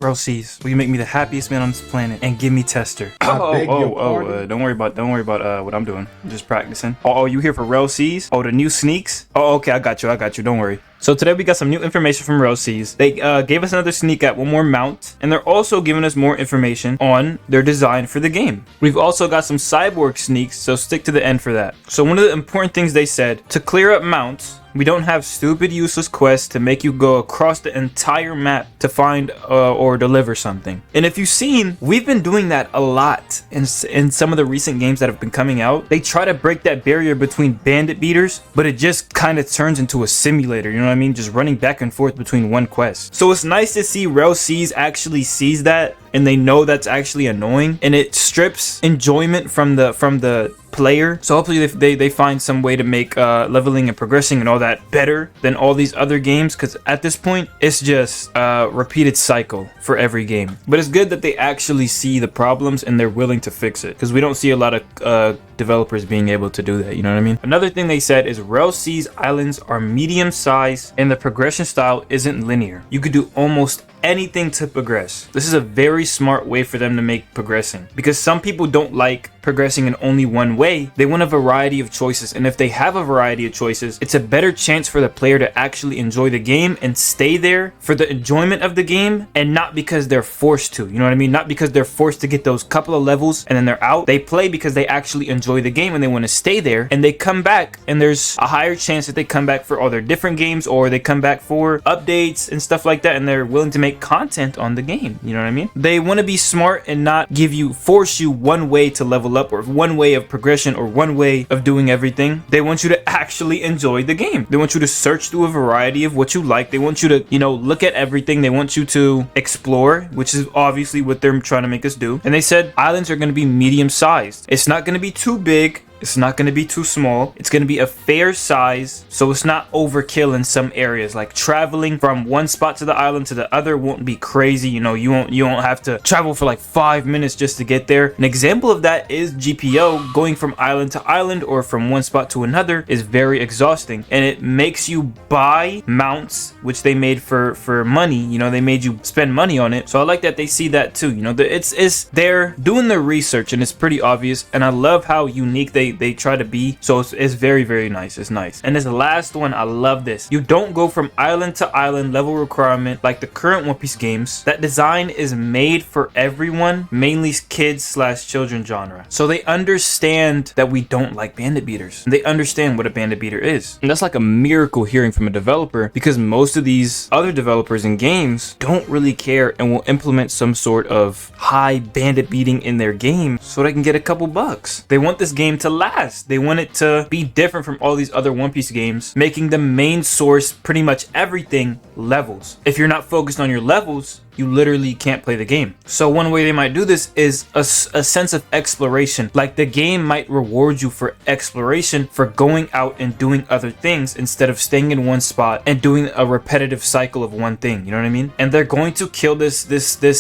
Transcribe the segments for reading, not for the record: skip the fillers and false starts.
Rossies, will you make me the happiest man on this planet and give me Tester? Don't worry about what I'm doing. I'm just practicing. You here for Rossies? Oh, the new sneaks? Oh, okay, I got you. Don't worry. So today we got some new information from Rossies. They gave us another sneak at one more mount, and they're also giving us more information on their design for the game. We've also got some cyborg sneaks, so stick to the end for that. So one of the important things they said, to clear up mounts, we don't have stupid useless quests to make you go across the entire map to find or deliver something. And if you've seen, we've been doing that a lot in some of the recent games that have been coming out. They try to break that barrier between bandit beaters, but it just kind of turns into a simulator, you know what I mean? Just running back and forth between one quest. So it's nice to see RELL actually sees that, and they know that's actually annoying, and it strips enjoyment from the player. So hopefully they find some way to make leveling and progressing and all that better than all these other games, because at this point it's just a repeated cycle for every game. But it's good that they actually see the problems and they're willing to fix it, because we don't see a lot of developers being able to do that, you know what I mean? Another thing they said is RELL's islands are medium size and the progression style isn't linear. You could do almost anything to progress. This is a very smart way for them to make progressing, because some people don't like progressing in only one way. They want a variety of choices, and if they have a variety of choices, it's a better chance for the player to actually enjoy the game and stay there for the enjoyment of the game, and not because they're forced to, you know what I mean? Not because they're forced to get those couple of levels and then they're out. They play because they actually enjoy the game and they want to stay there, and they come back, and there's a higher chance that they come back for all their different games, or they come back for updates and stuff like that, and they're willing to make content on the game, you know what I mean? They want to be smart and not force you one way to level up, or one way of progression, or one way of doing everything. They want you to actually enjoy the game. They want you to search through a variety of what you like. They want you to, you know, look at everything. They want you to explore, which is obviously what they're trying to make us do. And they said islands are going to be medium sized. It's not going to be too big. It's not going to be too small. It's going to be a fair size, so it's not overkill in some areas. Like traveling from one spot to the island to the other won't be crazy. You know, you won't have to travel for like 5 minutes just to get there. An example of that is GPO. Going from island to island or from one spot to another is very exhausting, and it makes you buy mounts, which they made for money. You know, they made you spend money on it. So I like that they see that too. You know, they're doing their research, and it's pretty obvious, and I love how unique they try to be. So it's very, very nice. It's nice. And this last one, I love this. You don't go from island to island level requirement like the current One Piece games. That design is made for everyone, mainly kids/children genre. So they understand that we don't like bandit beaters. They understand what a bandit beater is. And that's like a miracle hearing from a developer, because most of these other developers in games don't really care and will implement some sort of high bandit beating in their game so they can get a couple bucks. They want this game to last. They want it to be different from all these other One Piece games, making the main source pretty much everything levels. If you're not focused on your levels, you literally can't play the game. So one way they might do this is a sense of exploration. Like the game might reward you for exploration, for going out and doing other things instead of staying in one spot and doing a repetitive cycle of one thing, you know what I mean? And they're going to kill this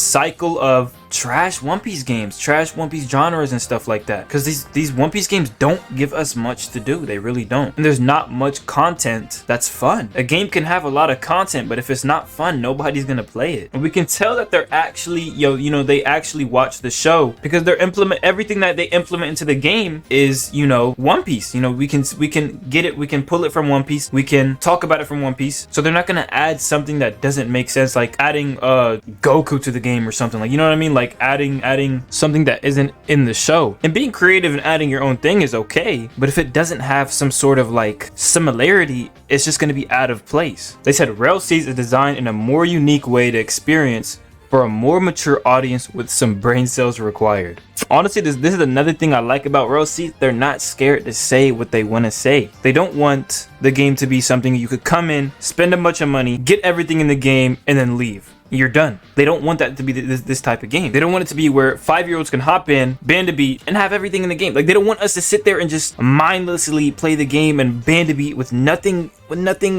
cycle of trash One Piece games, trash One Piece genres and stuff like that, because these One Piece games don't give us much to do. They really don't. And there's not much content that's fun. A game can have a lot of content, but if it's not fun, nobody's gonna play it. And we can tell that they're actually they actually watch the show, because they're everything that they implement into the game is, you know, One Piece. You know, we can get it, we can pull it from One Piece, we can talk about it from One Piece. So they're not gonna add something that doesn't make sense, like adding Goku to the game or something, like, you know what I mean? Like adding something that isn't in the show. And being creative and adding your own thing is okay, but if it doesn't have some sort of like similarity, it's just going to be out of place. They said RELL sees a design in a more unique way to experience for a more mature audience with some brain cells required. Honestly, this is another thing I like about RELL. They're not scared to say what they want to say. They don't want the game to be something you could come in, spend a bunch of money, get everything in the game, and then leave. You're done. They don't want that to be this type of game. They don't want it to be where 5-year-olds can hop in, band a beat, and have everything in the game. Like, they don't want us to sit there and just mindlessly play the game and band a beat with nothing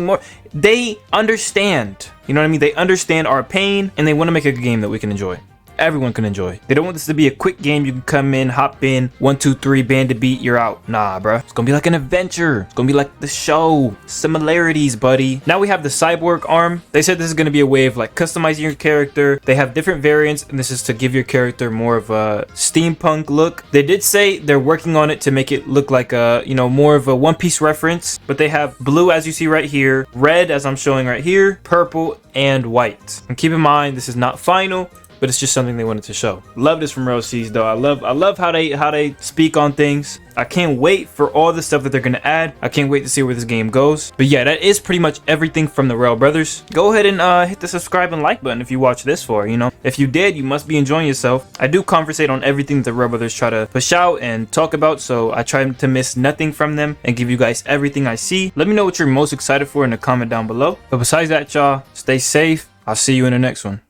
more. They understand. You know what I mean? They understand our pain, and they want to make a game that we can enjoy. everyone can enjoy. They don't want this to be a quick game. You can come in, hop in, 1, 2, 3, band to beat, you're out. Nah, bruh. It's gonna be like an adventure. It's gonna be like the show. Similarities, buddy. Now we have the cyborg arm. They said this is gonna be a way of like customizing your character. They have different variants, and this is to give your character more of a steampunk look. They did say they're working on it to make it look like a, you know, more of a One Piece reference, but they have blue as you see right here, red as I'm showing right here, purple, and white. And keep in mind, this is not final, but it's just something they wanted to show. Love this from RELL though. I love how they speak on things. I can't wait for all the stuff that they're gonna add. I can't wait to see where this game goes. But yeah, that is pretty much everything from the RELL brothers. Go ahead and hit the subscribe and like button if you watched this far, you know. If you did, you must be enjoying yourself. I do conversate on everything that the RELL brothers try to push out and talk about, so I try to miss nothing from them and give you guys everything I see. Let me know what you're most excited for in the comment down below. But besides that, y'all, stay safe. I'll see you in the next one.